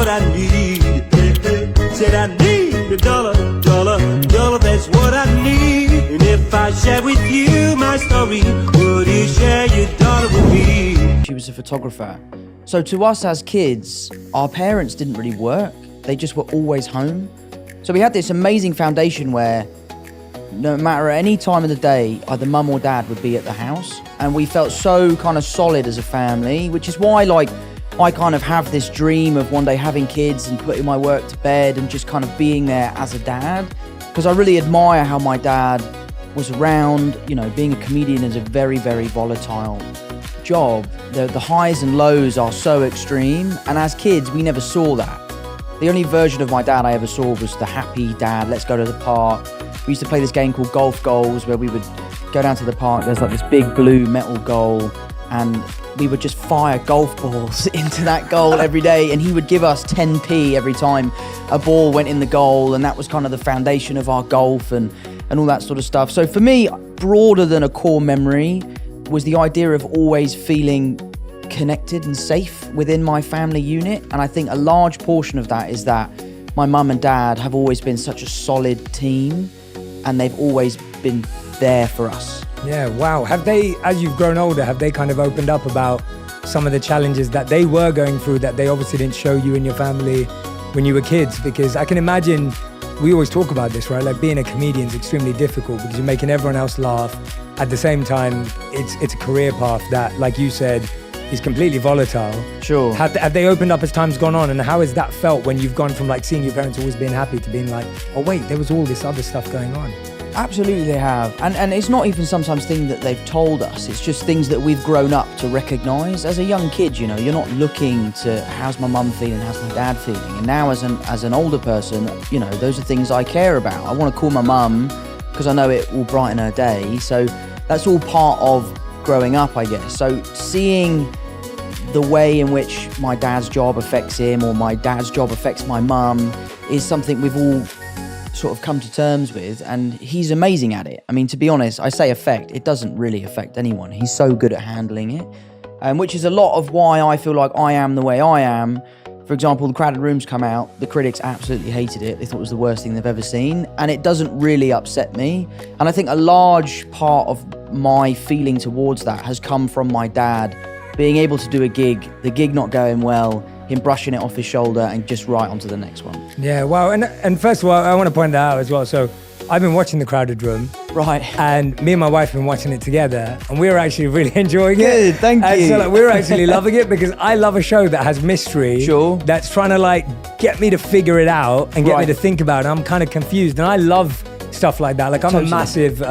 what I need. Said I need a dollar, that's what I need. And if I share with you my story, would you share your dollar with me? She was a photographer. So to us as kids, our parents didn't really work. They just were always home. So we had this amazing foundation where no matter any time of the day, either mum or dad would be at the house. And we felt so kind of solid as a family, which is why I kind of have this dream of one day having kids and putting my work to bed and just kind of being there as a dad. Because I really admire how my dad was around. You know, being a comedian is a very, very volatile job. The highs and lows are so extreme. And as kids, we never saw that. The only version of my dad I ever saw was the happy dad, let's go to the park. We used to play this game called Golf Goals where we would go down to the park. There's like this big blue metal goal and we would just fire golf balls into that goal every day, and he would give us 10p every time a ball went in the goal, and that was kind of the foundation of our golf and all that sort of stuff. So for me, broader than a core memory was the idea of always feeling connected and safe within my family unit. And I think a large portion of that is that my mum and dad have always been such a solid team and they've always been there for us. Yeah, wow. Have they, as you've grown older, have they kind of opened up about some of the challenges that they were going through that they obviously didn't show you and your family when you were kids? Because I can imagine, we always talk about this, right? Like being a comedian is extremely difficult because you're making everyone else laugh. At the same time, it's a career path that, like you said, is completely volatile. Sure. Have they opened up as time's gone on? And how has that felt when you've gone from like seeing your parents always being happy to being like, oh wait, there was all this other stuff going on? Absolutely they have. And it's not even sometimes things that they've told us. It's just things that we've grown up to recognise. As a young kid, you know, you're not looking to how's my mum feeling, how's my dad feeling. And now as an older person, you know, those are things I care about. I want to call my mum because I know it will brighten her day. So that's all part of growing up, I guess. So seeing the way in which my dad's job affects him or my dad's job affects my mum is something we've all sort of come to terms with, and he's amazing at it. I mean, to be honest, I say affect, it doesn't really affect anyone. He's so good at handling it, which is a lot of why I feel like I am the way I am. For example, The Crowded Room's come out, the critics absolutely hated it. They thought it was the worst thing they've ever seen, and it doesn't really upset me. And I think a large part of my feeling towards that has come from my dad being able to do a gig, the gig not going well, him brushing it off his shoulder and just right onto the next one. Yeah, wow. And first of all, I want to point that out as well. So I've been watching The Crowded Room. Right. And me and my wife have been watching it together, and we're actually really enjoying it. Good, thank you. And so we're actually loving it because I love a show that has mystery. Sure. That's trying to like get me to figure it out and get me to think about it. I'm kind of confused, and I love stuff like that. Like I'm a massive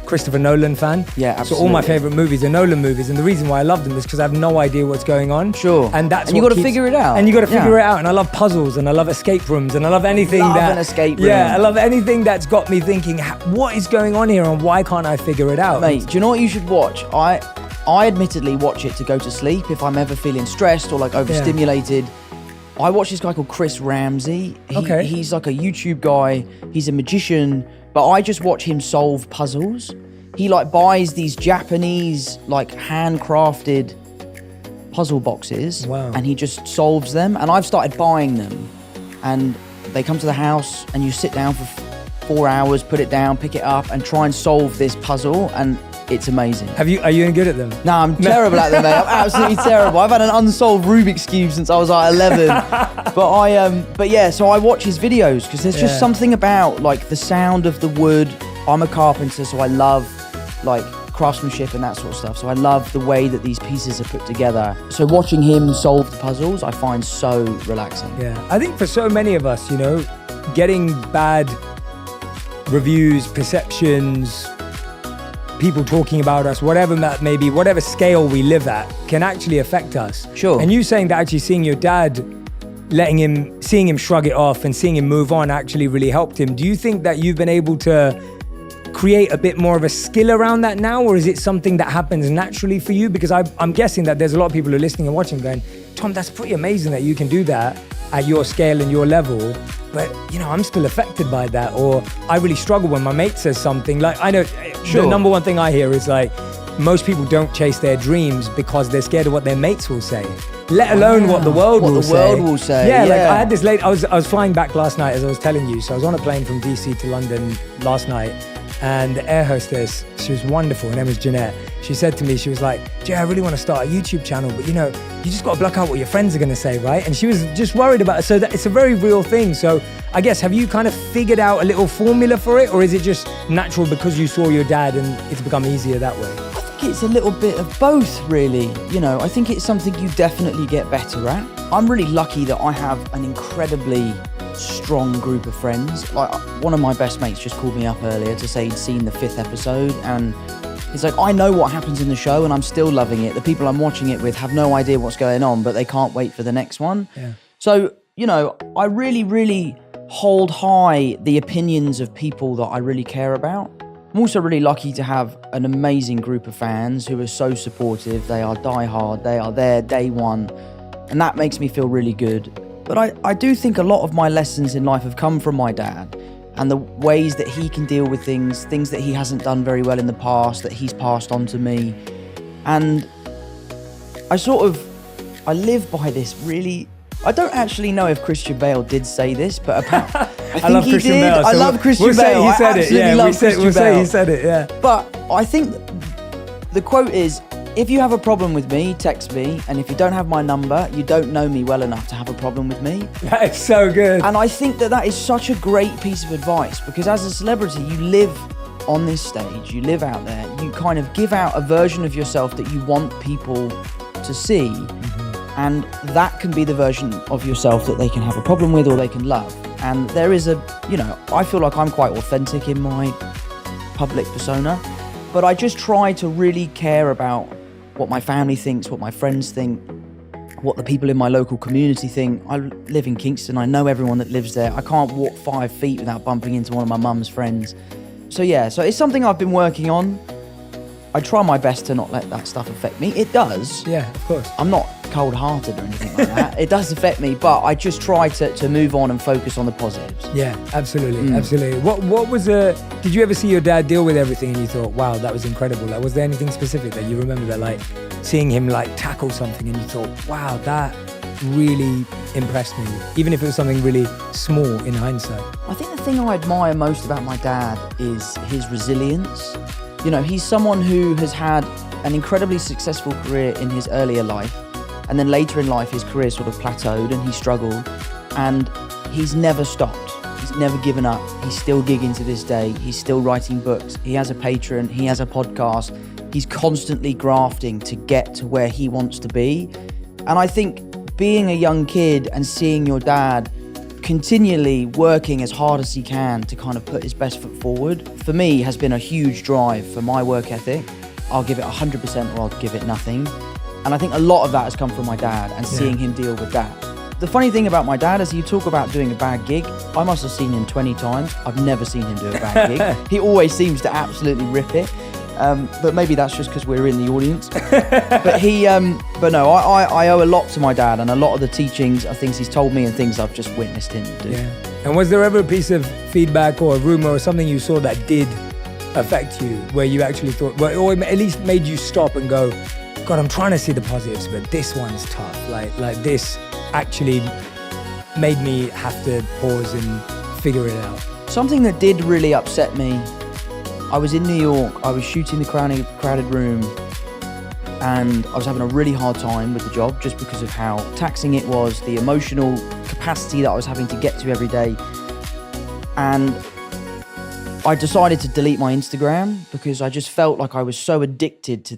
Christopher Nolan fan. Yeah, absolutely. So all my favorite movies are Nolan movies, and the reason why I love them is because I have no idea what's going on. Sure. And you got to figure it out. And you got to figure it out. And I love puzzles, and I love escape rooms, and I love anything an escape room. Yeah, I love anything that's got me thinking, what is going on here, and why can't I figure it out? Mate, do you know what you should watch? I admittedly watch it to go to sleep if I'm ever feeling stressed or like overstimulated. I watch this guy called Chris Ramsey. He's like a YouTube guy. He's a magician, but I just watch him solve puzzles. He like buys these Japanese like handcrafted puzzle boxes, and he just solves them. And I've started buying them, and they come to the house, and you sit down for 4 hours, put it down, pick it up, and try and solve this puzzle, and it's amazing. Are you any good at them? No, I'm terrible at them, mate. I'm absolutely terrible. I've had an unsolved Rubik's Cube since I was like 11. But yeah, so I watch his videos because there's just something about like the sound of the wood. I'm a carpenter, so I love like craftsmanship and that sort of stuff. So I love the way that these pieces are put together. So watching him solve the puzzles, I find so relaxing. Yeah, I think for so many of us, you know, getting bad reviews, perceptions, people talking about us, whatever that may be, whatever scale we live at, can actually affect us. Sure. And you saying that actually seeing your dad, seeing him shrug it off and seeing him move on actually really helped him. Do you think that you've been able to create a bit more of a skill around that now, or is it something that happens naturally for you? Because I'm guessing that there's a lot of people who are listening and watching going, Tom, that's pretty amazing that you can do that at your scale and your level. But, you know, I'm still affected by that. Or I really struggle when my mate says something. Like, I know the number one thing I hear is like, most people don't chase their dreams because they're scared of what their mates will say, let alone what the world will say. What the world will say. Yeah, like I had this I was flying back last night, as I was telling you. So I was on a plane from DC to London last night, and the air hostess, she was wonderful. Her name was Jeanette. She said to me, she was like, Jay, I really want to start a YouTube channel, but you just got to block out what your friends are going to say, right? And she was just worried about it. So that it's a very real thing. So I guess, have you kind of figured out a little formula for it, or is it just natural because you saw your dad and it's become easier that way? I think it's a little bit of both, really. I think it's something you definitely get better at. I'm really lucky that I have an incredibly strong group of friends. Like, one of my best mates just called me up earlier to say he'd seen the 5th episode, and he's like, I know what happens in the show and I'm still loving it. The people I'm watching it with have no idea what's going on, but they can't wait for the next one. Yeah. So, I really, really hold high the opinions of people that I really care about. I'm also really lucky to have an amazing group of fans who are so supportive. They are diehard, they are there day one, and that makes me feel really good. But I do think a lot of my lessons in life have come from my dad, and the ways that he can deal with things that he hasn't done very well in the past, that he's passed on to me. And I live by this really. I don't actually know if Christian Bale did say this, but I think he did. Bale, so I love Christian Bale. Bale. He said it. Yeah, we'll say he said it. Yeah. But I think the quote is, if you have a problem with me, text me. And if you don't have my number, you don't know me well enough to have a problem with me. That is so good. And I think that is such a great piece of advice, because as a celebrity, you live on this stage, you live out there, you kind of give out a version of yourself that you want people to see. Mm-hmm. And that can be the version of yourself that they can have a problem with or they can love. And there is I feel like I'm quite authentic in my public persona, but I just try to really care about what my family thinks, what my friends think, what the people in my local community think. I live in Kingston. I know everyone that lives there. I can't walk 5 feet without bumping into one of my mum's friends. So it's something I've been working on. I try my best to not let that stuff affect me. It does. Yeah, of course. I'm not cold-hearted or anything like that. It does affect me, but I just try to move on and focus on the positives. Yeah, absolutely, absolutely. What was did you ever see your dad deal with everything and you thought, wow, that was incredible? Like, was there anything specific that you remember that, like, seeing him, like, tackle something and you thought, wow, that really impressed me, even if it was something really small in hindsight? I think the thing I admire most about my dad is his resilience. He's someone who has had an incredibly successful career in his earlier life, and then later in life his career sort of plateaued and he struggled, and he's never stopped. He's never given up. He's still gigging to this day. He's still writing books. He has a Patreon. He has a podcast. He's constantly grafting to get to where he wants to be. And I think being a young kid and seeing your dad continually working as hard as he can to kind of put his best foot forward, for me, has been a huge drive for my work ethic. I'll give it 100% or I'll give it nothing. And I think a lot of that has come from my dad and seeing him deal with that. The funny thing about my dad is, you talk about doing a bad gig. I must have seen him 20 times. I've never seen him do a bad gig. He always seems to absolutely rip it. But maybe that's just because we're in the audience. But no, I owe a lot to my dad, and a lot of the teachings are things he's told me and things I've just witnessed him do. Yeah. And was there ever a piece of feedback or a rumor or something you saw that did affect you, where you actually thought, or at least made you stop and go, God, I'm trying to see the positives, but this one's tough. Like this actually made me have to pause and figure it out. Something that did really upset me, I was in New York, I was shooting the crowded room, and I was having a really hard time with the job just because of how taxing it was, the emotional capacity that I was having to get to every day. And I decided to delete my Instagram because I just felt like I was so addicted to